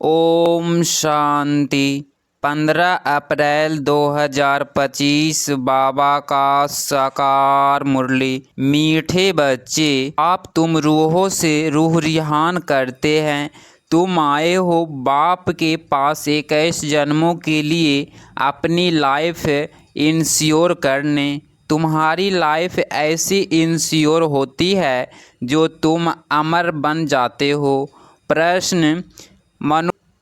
ओम शांति। 15 अप्रैल 2025 बाबा का साकार मुरली। मीठे बच्चे, आप तुम रूहों से रूह रिहान करते हैं। तुम आए हो बाप के पास 21 जन्मों के लिए अपनी लाइफ इंश्योर करने। तुम्हारी लाइफ ऐसी इंश्योर होती है जो तुम अमर बन जाते हो। प्रश्न: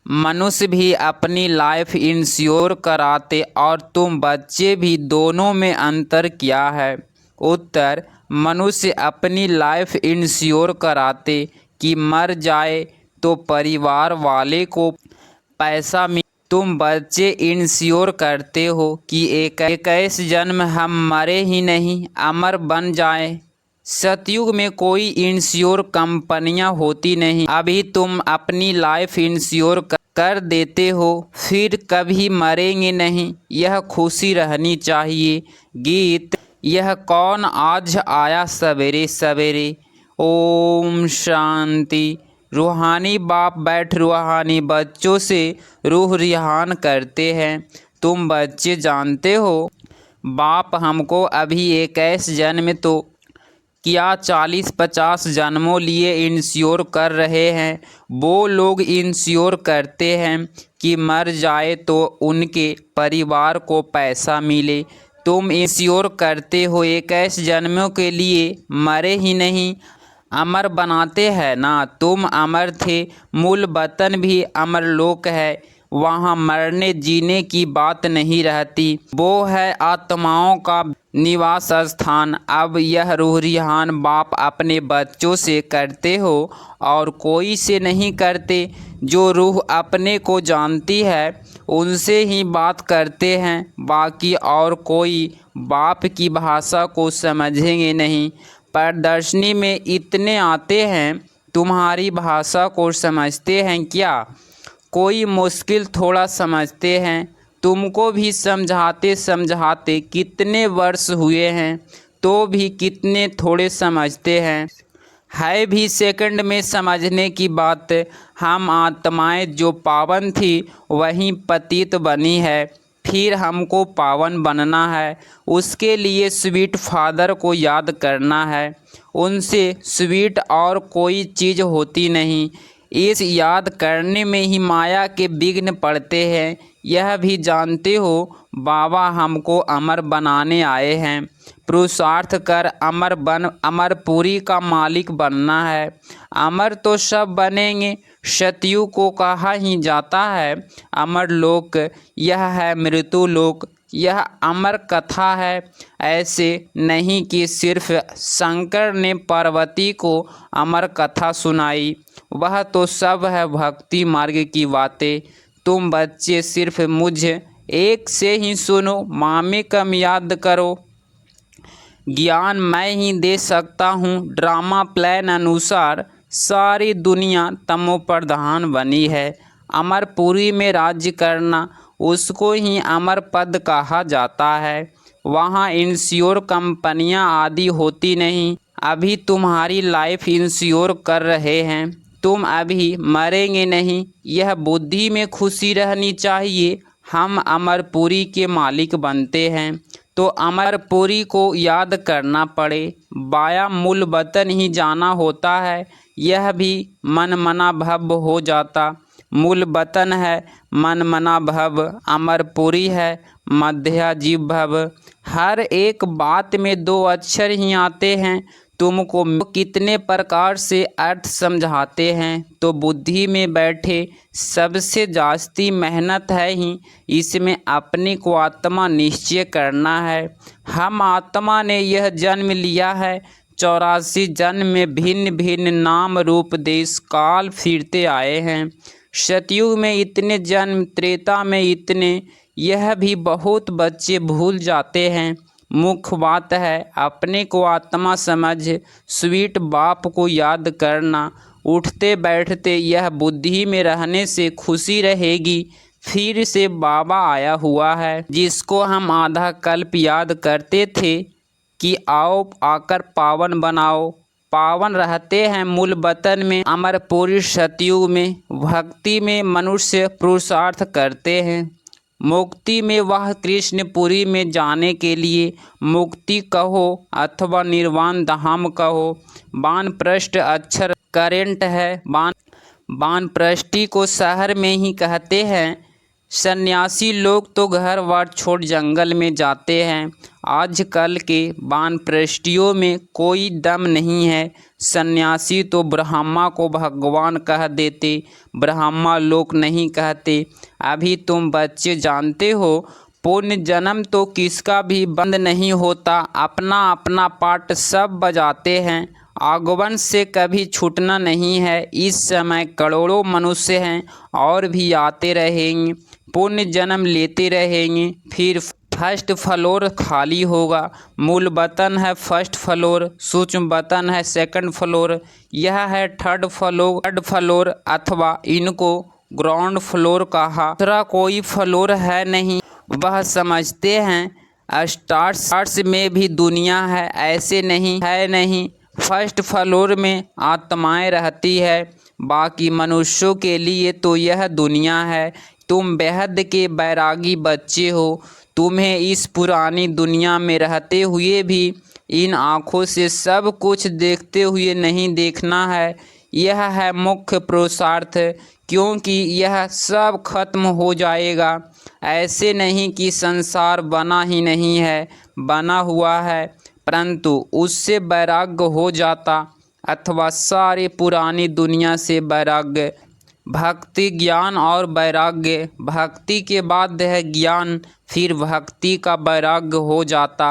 मनुष्य भी अपनी लाइफ इंश्योर कराते और तुम बच्चे भी, दोनों में अंतर क्या है? उत्तर: मनुष्य अपनी लाइफ इंश्योर कराते कि मर जाए तो परिवार वाले को पैसा मिले। तुम बच्चे इंश्योर करते हो कि 21 जन्म हम मरे ही नहीं, अमर बन जाए। सतयुग में कोई इंश्योर कंपनियां होती नहीं। अभी तुम अपनी लाइफ इंश्योर कर देते हो, फिर कभी मरेंगे नहीं, यह खुशी रहनी चाहिए। गीत: यह कौन आज आया सवेरे सवेरे। ओम शांति। रूहानी बाप बैठ रूहानी बच्चों से रूह रिहान करते हैं। तुम बच्चे जानते हो, बाप हमको अभी 21 जन्म तो क्या 40-50 जन्मों लिए इंश्योर कर रहे हैं। वो लोग इंश्योर करते हैं कि मर जाए तो उनके परिवार को पैसा मिले। तुम इंश्योर करते हो 21 जन्मों के लिए मरे ही नहीं, अमर बनाते हैं ना। तुम अमर थे, मूल वतन भी अमर लोक है, वहाँ मरने जीने की बात नहीं रहती, वो है आत्माओं का निवास स्थान। अब यह रूह रिहान बाप अपने बच्चों से करते हो और कोई से नहीं करते। जो रूह अपने को जानती है उनसे ही बात करते हैं, बाकी और कोई बाप की भाषा को समझेंगे नहीं। प्रदर्शनी में इतने आते हैं, तुम्हारी भाषा को समझते हैं क्या? कोई मुश्किल थोड़ा समझते हैं। तुमको भी समझाते समझाते कितने वर्ष हुए हैं, तो भी कितने थोड़े समझते हैं। है भी सेकंड में समझने की बात। हम आत्माएं जो पावन थी वहीं पतित बनी है, फिर हमको पावन बनना है। उसके लिए स्वीट फादर को याद करना है। उनसे स्वीट और कोई चीज़ होती नहीं। इस याद करने में ही माया के विघ्न पड़ते हैं। यह भी जानते हो, बाबा हमको अमर बनाने आए हैं। पुरुषार्थ कर अमर बन, अमरपुरी का मालिक बनना है। अमर तो सब बनेंगे, सतयुग को कहा ही जाता है अमर लोक। यह है मृत्यु लोक, यह अमर कथा है। ऐसे नहीं कि सिर्फ शंकर ने पार्वती को अमर कथा सुनाई, वह तो सब है भक्ति मार्ग की बातें। तुम बच्चे सिर्फ मुझ एक से ही सुनो, मामे कम याद करो। ज्ञान मैं ही दे सकता हूँ, ड्रामा प्लान अनुसार सारी दुनिया तमो प्रधान बनी है। अमरपुरी में राज्य करना, उसको ही अमर पद कहा जाता है। वहाँ इंश्योर कंपनियाँ आदि होती नहीं। अभी तुम्हारी लाइफ इंश्योर कर रहे हैं, तुम अभी मरेंगे नहीं, यह बुद्धि में खुशी रहनी चाहिए। हम अमरपुरी के मालिक बनते हैं तो अमरपुरी को याद करना पड़े। बाया मूल वतन ही जाना होता है, यह भी मन मना भव हो जाता। मूल वतन है मन मना भव, अमरपुरी है मध्या जीव भव। हर एक बात में 2 अक्षर ही आते हैं। तुमको कितने प्रकार से अर्थ समझाते हैं, तो बुद्धि में बैठे सबसे जास्ती मेहनत है ही इसमें अपने को आत्मा निश्चय करना है। हम आत्मा ने यह जन्म लिया है, 84 जन्म में भिन्न भिन्न नाम रूप देश काल फिरते आए हैं। सतयुग में इतने जन्म, त्रेता में इतने, यह भी बहुत बच्चे भूल जाते हैं। मुख्य बात है अपने को आत्मा समझ, स्वीट बाप को याद करना। उठते बैठते यह बुद्धि में रहने से खुशी रहेगी। फिर से बाबा आया हुआ है, जिसको हम आधा कल्प याद करते थे कि आओ आकर पावन बनाओ, पावन रहते हैं मूल वतन में। अमरपुरी सतयुग में भक्ति में मनुष्य पुरुषार्थ करते हैं। मुक्ति में वह कृष्णपुरी में जाने के लिए मुक्ति कहो अथवा निर्वाण धाम कहो। वानप्रस्थ अक्षर करेंट है। वानप्रस्थी को शहर में ही कहते हैं। सन्यासी लोग तो घर बार छोड़ जंगल में जाते हैं। आजकल के वानप्रस्थियों में कोई दम नहीं है। सन्यासी तो ब्रह्मा को भगवान कह देते, ब्रह्मा लोग नहीं कहते। अभी तुम बच्चे जानते हो पुण्य जन्म तो किसका भी बंद नहीं होता। अपना अपना पाठ सब बजाते हैं। आगमन से कभी छूटना नहीं है। इस समय करोड़ों मनुष्य हैं और भी आते रहेंगे, पुण्य जन्म लेते रहेंगे। फिर फर्स्ट फ्लोर खाली होगा। मूल वतन है फर्स्ट फ्लोर, सूक्ष्म वतन है सेकंड फ्लोर, यह है थर्ड फ्लोर अथवा इनको ग्राउंड फ्लोर कहा। दूसरा कोई फ्लोर है नहीं। वह समझते हैं स्टार्स में भी दुनिया है, ऐसे नहीं है। नहीं, फर्स्ट फ्लोर में आत्माएं रहती है। बाकी मनुष्यों के लिए तो यह दुनिया है। तुम बेहद के बैरागी बच्चे हो। तुम्हें इस पुरानी दुनिया में रहते हुए भी इन आँखों से सब कुछ देखते हुए नहीं देखना है। यह है मुख्य पुरुषार्थ, क्योंकि यह सब खत्म हो जाएगा। ऐसे नहीं कि संसार बना ही नहीं है, बना हुआ है, परंतु उससे वैराग्य हो जाता अथवा सारी पुरानी दुनिया से वैराग्य। भक्ति ज्ञान और वैराग्य, भक्ति के बाद है ज्ञान, फिर भक्ति का वैराग्य हो जाता।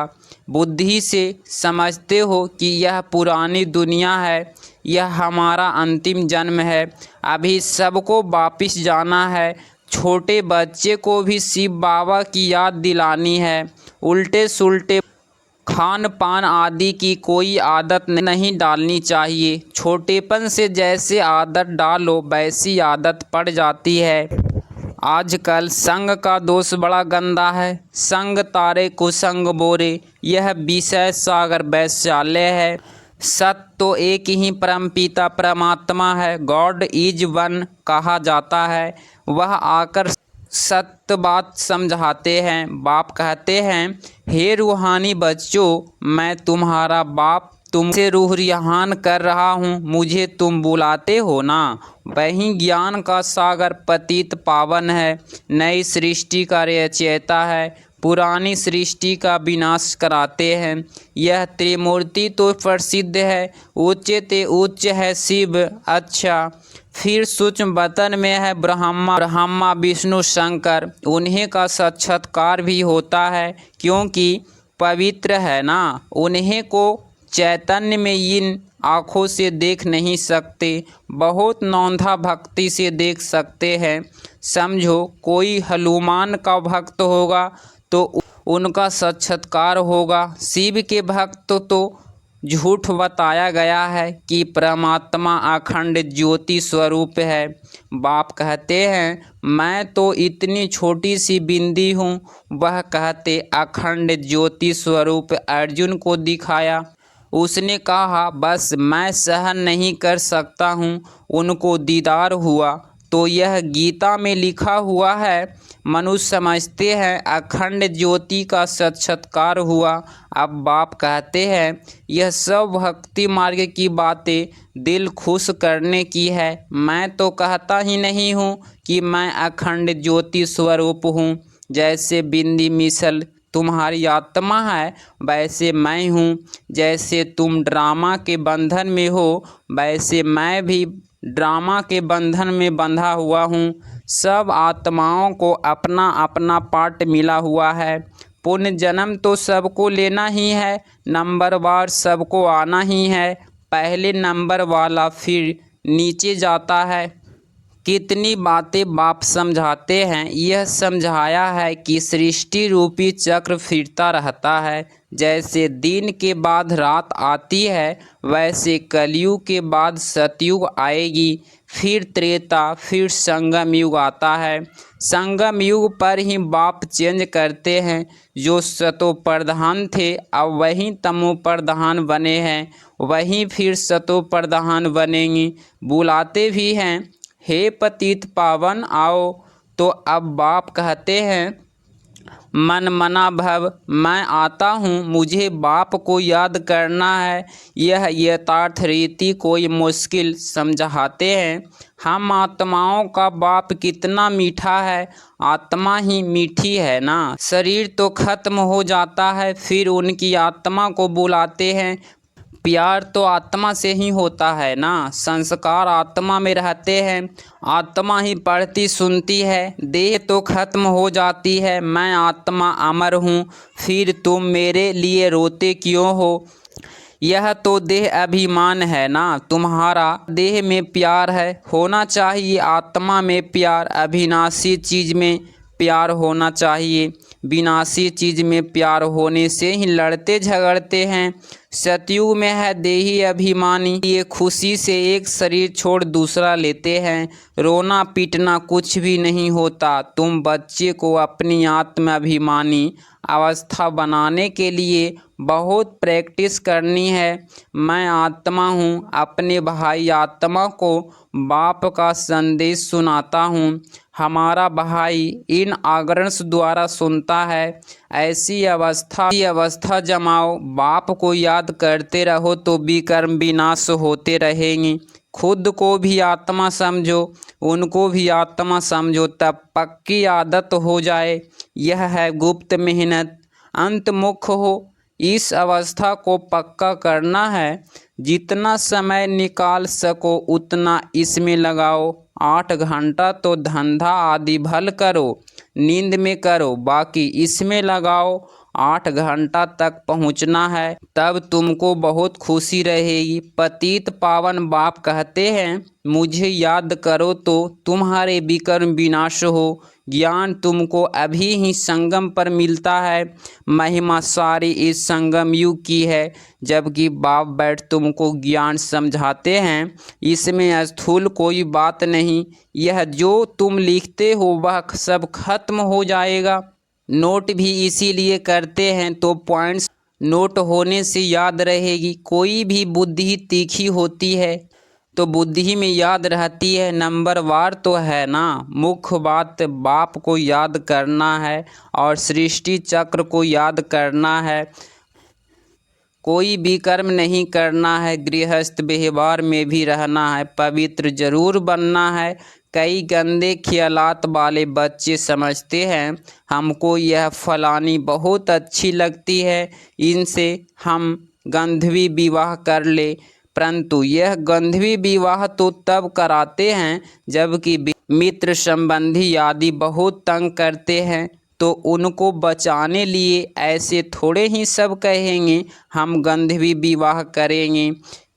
बुद्धि से समझते हो कि यह पुरानी दुनिया है, यह हमारा अंतिम जन्म है, अभी सबको वापिस जाना है। छोटे बच्चे को भी शिव बाबा की याद दिलानी है। उल्टे सुल्टे खान पान आदि की कोई आदत नहीं डालनी चाहिए। छोटेपन से जैसे आदत डालो वैसी आदत पड़ जाती है। आजकल संग का दोष बड़ा गंदा है। संग तारे कुसंग बोरे, यह विषय सागर वैश्यालय है। सत्य तो एक ही परमपिता परमात्मा है, गॉड इज वन कहा जाता है। वह आकर सत्य बात समझाते हैं। बाप कहते हैं, हे रूहानी बच्चों, मैं तुम्हारा बाप तुमसे रूह रिहान कर रहा हूँ, मुझे तुम बुलाते हो ना। वही ज्ञान का सागर पतित पावन है, नई सृष्टि का रचयिता है, पुरानी सृष्टि का विनाश कराते हैं। यह त्रिमूर्ति तो प्रसिद्ध है, उच्च ते उच्च है शिव। अच्छा, फिर सूक्ष्म वतन में है ब्रह्मा विष्णु शंकर। उन्हीं का साक्षात्कार भी होता है, क्योंकि पवित्र है ना। उन्हीं को चैतन्य में इन आँखों से देख नहीं सकते, बहुत नौंधा भक्ति से देख सकते हैं। समझो कोई हनुमान का भक्त होगा तो उनका साक्षात्कार होगा। शिव के भक्त तो झूठ बताया गया है कि परमात्मा अखंड ज्योति स्वरूप है। बाप कहते हैं, मैं तो इतनी छोटी सी बिंदी हूँ। वह कहते अखंड ज्योति स्वरूप अर्जुन को दिखाया। उसने कहा, बस मैं सहन नहीं कर सकता हूँ। उनको दीदार हुआ। तो यह गीता में लिखा हुआ है। मनुष्य समझते हैं अखंड ज्योति का साक्षात्कार हुआ। अब बाप कहते हैं, यह सब भक्ति मार्ग की बातें दिल खुश करने की है। मैं तो कहता ही नहीं हूँ कि मैं अखंड ज्योति स्वरूप हूँ। जैसे बिंदी मिसल तुम्हारी आत्मा है, वैसे मैं हूँ। जैसे तुम ड्रामा के बंधन में हो, वैसे मैं भी ड्रामा के बंधन में बंधा हुआ हूँ। सब आत्माओं को अपना अपना पार्ट मिला हुआ है। पुण्य जन्म तो सबको लेना ही है, नंबरवार सबको आना ही है। पहले नंबर वाला फिर नीचे जाता है। कितनी बातें बाप समझाते हैं। यह समझाया है कि सृष्टि रूपी चक्र फिरता रहता है। जैसे दिन के बाद रात आती है, वैसे कलयुग के बाद सतयुग आएगी, फिर त्रेता, फिर संगम युग आता है। संगम युग पर ही बाप चेंज करते हैं। जो सतो प्रधान थे अब वही तमो प्रधान बने हैं। वहीं फिर सतो प्रधान बनेंगी। बुलाते भी हैं, हे पतित पावन आओ। तो अब बाप कहते हैं, मन मना भव, मैं आता हूँ, मुझे बाप को याद करना है। यह यथार्थ रीति कोई मुश्किल समझाते हैं। हम आत्माओं का बाप कितना मीठा है, आत्मा ही मीठी है ना। शरीर तो खत्म हो जाता है, फिर उनकी आत्मा को बुलाते हैं। प्यार तो आत्मा से ही होता है ना। संस्कार आत्मा में रहते हैं, आत्मा ही पढ़ती सुनती है। देह तो खत्म हो जाती है, मैं आत्मा अमर हूँ, फिर तुम मेरे लिए रोते क्यों हो। यह तो देह अभिमान है ना तुम्हारा। देह में प्यार है, होना चाहिए आत्मा में प्यार। अविनाशी चीज़ में प्यार होना चाहिए, विनाशी चीज़ में प्यार होने से ही लड़ते झगड़ते हैं। सतयुग में है देही अभिमानी, ये खुशी से एक शरीर छोड़ दूसरा लेते हैं। रोना पीटना कुछ भी नहीं होता। तुम बच्चे को अपनी आत्माभिमानी अवस्था बनाने के लिए बहुत प्रैक्टिस करनी है। मैं आत्मा हूँ, अपने भाई आत्मा को बाप का संदेश सुनाता हूँ। हमारा भाई इन आग्रंश द्वारा सुनता है। ऐसी अवस्था जमाओ, बाप को याद करते रहो तो विकर्म विनाश होते रहेंगे। खुद को भी आत्मा समझो, उनको भी आत्मा समझो, तब पक्की आदत हो जाए। यह है गुप्त मेहनत, अंतमुख हो। इस अवस्था को पक्का करना है। जितना समय निकाल सको उतना इसमें लगाओ। 8 घंटा तो धंधा आदि भल करो, नींद में करो, बाकी इसमें लगाओ। 8 घंटा तक पहुंचना है, तब तुमको बहुत खुशी रहेगी। पतित पावन बाप कहते हैं, मुझे याद करो तो तुम्हारे विकर्म विनाश हो। ज्ञान तुमको अभी ही संगम पर मिलता है। महिमा सारी इस संगम युग की है। जबकि बाप बैठ तुमको ज्ञान समझाते हैं, इसमें स्थूल कोई बात नहीं। यह जो तुम लिखते हो वह सब खत्म हो जाएगा। नोट भी इसीलिए करते हैं तो पॉइंट्स नोट होने से याद रहेगी। कोई भी बुद्धि तीखी होती है तो बुद्धि में याद रहती है। नंबर वार तो है ना। मुख्य बात बाप को याद करना है और सृष्टि चक्र को याद करना है। कोई भी कर्म नहीं करना है, गृहस्थ व्यवहार में भी रहना है, पवित्र जरूर बनना है। कई गंदे ख्यालात वाले बच्चे समझते हैं हमको यह फलानी बहुत अच्छी लगती है, इनसे हम गंधर्वी विवाह कर ले। परंतु यह गंधर्वी विवाह तो तब कराते हैं जबकि मित्र संबंधी आदि बहुत तंग करते हैं, तो उनको बचाने लिए ऐसे थोड़े ही सब कहेंगे हम गंधर्वी विवाह करेंगे।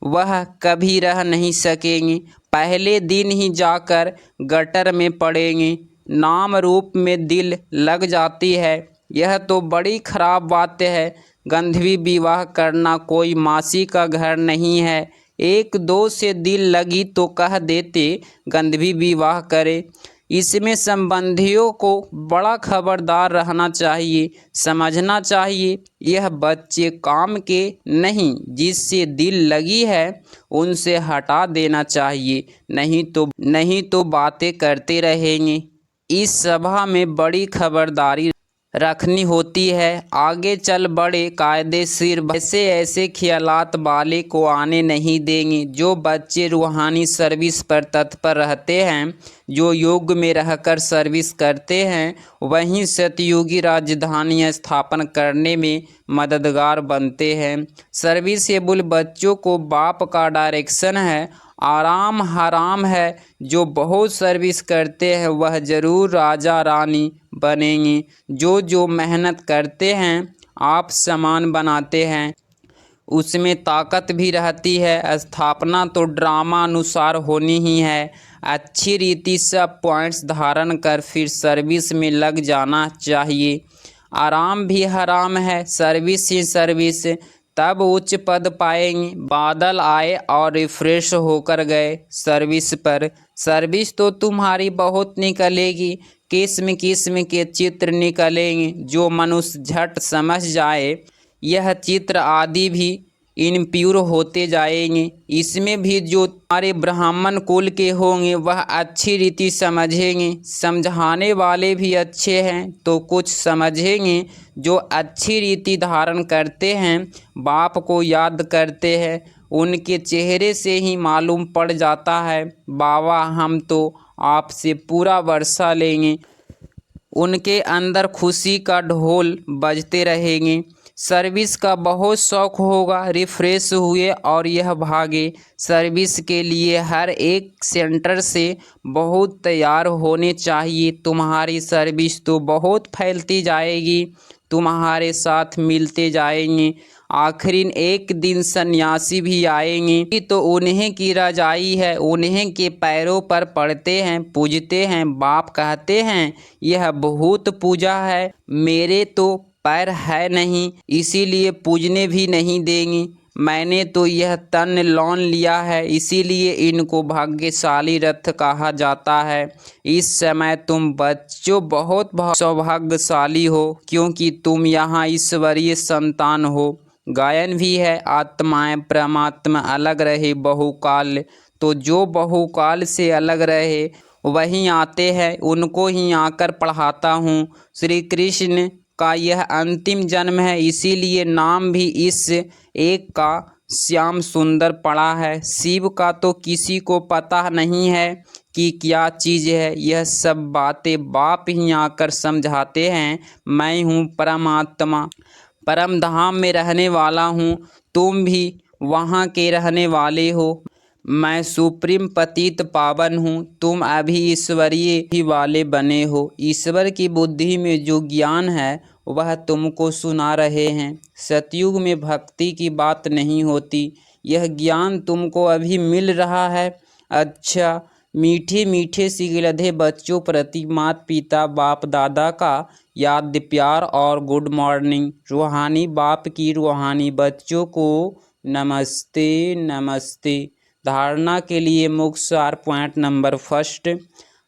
वह कभी रह नहीं सकेंगे, पहले दिन ही जाकर गटर में पड़ेंगे। नाम रूप में दिल लग जाती है, यह तो बड़ी खराब बात है। गंधर्वी विवाह करना कोई मासी का घर नहीं है। 1-2 से दिल लगी तो कह देते गंधर्वी विवाह करे। इसमें संबंधियों को बड़ा खबरदार रहना चाहिए, समझना चाहिए यह बच्चे काम के नहीं। जिससे दिल लगी है उनसे हटा देना चाहिए, नहीं तो बातें करते रहेंगे। इस सभा में बड़ी खबरदारी रखनी होती है। आगे चल बड़े कायदेशीर ऐसे ख्यालात वाले को आने नहीं देंगे। जो बच्चे रूहानी सर्विस पर तत्पर रहते हैं, जो योग में रहकर सर्विस करते हैं, वहीं सतयुगी राजधानी स्थापन करने में मददगार बनते हैं। सर्विसेबल बच्चों को बाप का डायरेक्शन है। आराम हराम है। जो बहुत सर्विस करते हैं वह जरूर राजा रानी बनेंगे। जो मेहनत करते हैं आप समान बनाते हैं, उसमें ताकत भी रहती है। स्थापना तो ड्रामा अनुसार होनी ही है। अच्छी रीति सब पॉइंट्स धारण कर फिर सर्विस में लग जाना चाहिए। आराम भी हराम है, सर्विस ही सर्विस, तब उच्च पद पाएंगे। बादल आए और रिफ्रेश होकर गए सर्विस पर। सर्विस तो तुम्हारी बहुत निकलेगी, किस्म किस्म के चित्र निकलेंगे जो मनुष्य झट समझ जाए। यह चित्र आदि भी इम्प्योर होते जाएंगे। इसमें भी जो तुम्हारे ब्राह्मण कुल के होंगे वह अच्छी रीति समझेंगे। समझाने वाले भी अच्छे हैं तो कुछ समझेंगे। जो अच्छी रीति धारण करते हैं, बाप को याद करते हैं, उनके चेहरे से ही मालूम पड़ जाता है बाबा हम तो आपसे पूरा वर्षा लेंगे। उनके अंदर खुशी का ढोल बजते रहेंगे। सर्विस का बहुत शौक़ होगा। रिफ़्रेश हुए और यह भागे सर्विस के लिए। हर एक सेंटर से बहुत तैयार होने चाहिए। तुम्हारी सर्विस तो बहुत फैलती जाएगी, तुम्हारे साथ मिलते जाएंगे। आखिरी एक दिन सन्यासी भी आएंगे तो उन्हीं की रजाई है, उन्हीं के पैरों पर पड़ते हैं, पूजते हैं। बाप कहते हैं यह बहुत पूजा है, मेरे तो पैर है नहीं, इसीलिए पूजने भी नहीं देंगी। मैंने तो यह तन लोन लिया है, इसीलिए इनको भाग्यशाली रथ कहा जाता है। इस समय तुम बच्चों बहुत सौभाग्यशाली हो, क्योंकि तुम यहाँ ईश्वरीय संतान हो। गायन भी है, आत्माएं परमात्मा अलग रहे बहुकाल। तो जो बहुकाल से अलग रहे वहीं आते हैं, उनको ही आकर पढ़ाता हूँ। श्री कृष्ण का यह अंतिम जन्म है, इसीलिए नाम भी इस एक का श्याम सुंदर पड़ा है। शिव का तो किसी को पता नहीं है कि क्या चीज़ है। यह सब बातें बाप ही आकर समझाते हैं। मैं हूँ परमात्मा, परम धाम में रहने वाला हूँ, तुम भी वहाँ के रहने वाले हो। मैं सुप्रीम पतित पावन हूँ, तुम अभी ईश्वरीय ही वाले बने हो। ईश्वर की बुद्धि में जो ज्ञान है वह तुमको सुना रहे हैं। सतयुग में भक्ति की बात नहीं होती, यह ज्ञान तुमको अभी मिल रहा है। अच्छा, मीठे मीठे सिगलधे बच्चों प्रति माता पिता बाप दादा का याद प्यार और गुड मॉर्निंग। रूहानी बाप की रूहानी बच्चों को नमस्ते नमस्ते। धारणा के लिए मुख्य सार पॉइंट नंबर फर्स्ट,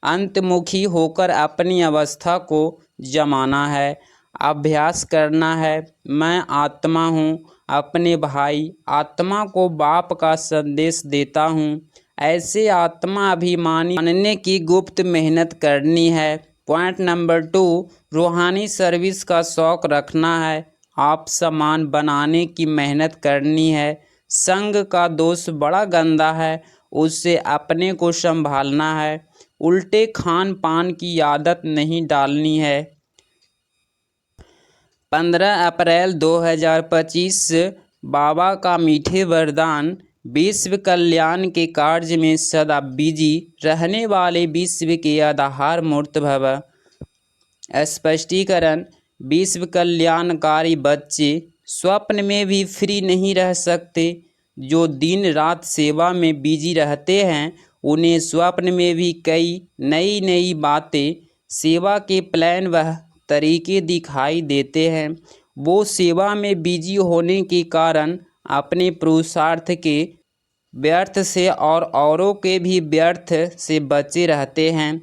अंतमुखी होकर अपनी अवस्था को जमाना है, अभ्यास करना है। मैं आत्मा हूँ, अपने भाई आत्मा को बाप का संदेश देता हूँ। ऐसे आत्मा अभिमानी बनने की गुप्त मेहनत करनी है। पॉइंट नंबर 2, रूहानी सर्विस का शौक़ रखना है, आप समान बनाने की मेहनत करनी है। संग का दोष बड़ा गंदा है, उससे अपने को संभालना है। उल्टे खान पान की आदत नहीं डालनी है। 15 अप्रैल 2025 बाबा का मीठे वरदान। विश्व कल्याण के कार्य में सदा बिजी रहने वाले विश्व के आधार मूर्त भव। स्पष्टीकरण, विश्व कल्याणकारी बच्चे स्वप्न में भी फ्री नहीं रह सकते। जो दिन रात सेवा में बिजी रहते हैं उन्हें स्वप्न में भी कई नई नई बातें, सेवा के प्लान वह तरीके दिखाई देते हैं। वो सेवा में बिजी होने के कारण अपने पुरुषार्थ के व्यर्थ से और औरों के भी व्यर्थ से बचे रहते हैं।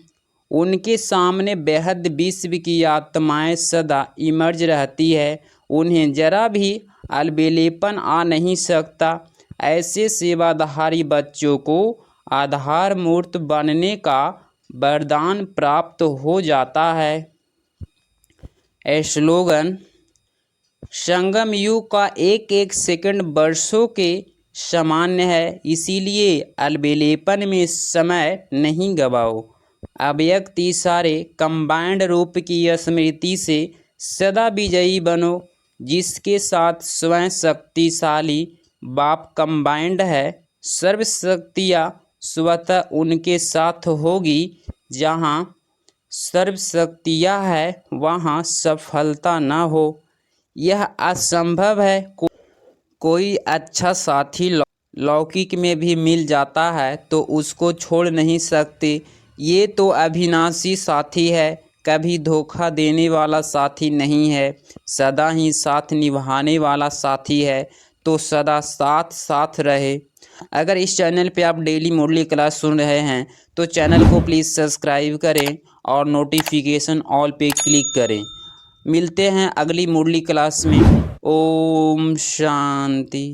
उनके सामने बेहद विश्व की आत्माएं सदा इमर्ज रहती है, उन्हें जरा भी अलबेलेपन आ नहीं सकता। ऐसे सेवाधारी बच्चों को आधार मूर्त बनने का वरदान प्राप्त हो जाता है। स्लोगन, संगम युग का एक एक सेकंड वर्षों के सामान्य है, इसीलिए अलबेलेपन में समय नहीं गवाओ। अव्यक्त इशारे कंबाइंड रूप की स्मृति से सदा विजयी बनो, जिसके साथ स्वयं शक्तिशाली बाप कंबाइंड है। सर्वशक्तियाँ स्वतः उनके साथ होगी। जहाँ सर्वशक्तियाँ है वहाँ सफलता न हो, यह असंभव है। कोई अच्छा साथी लौकिक में भी मिल जाता है तो उसको छोड़ नहीं सकते। ये तो अविनाशी साथी है, कभी धोखा देने वाला साथी नहीं है, सदा ही साथ निभाने वाला साथी है। तो सदा साथ साथ रहे। अगर इस चैनल पे आप डेली मुरली क्लास सुन रहे हैं तो चैनल को प्लीज़ सब्सक्राइब करें और नोटिफिकेशन ऑल पे क्लिक करें। मिलते हैं अगली मुरली क्लास में। ओम शांति।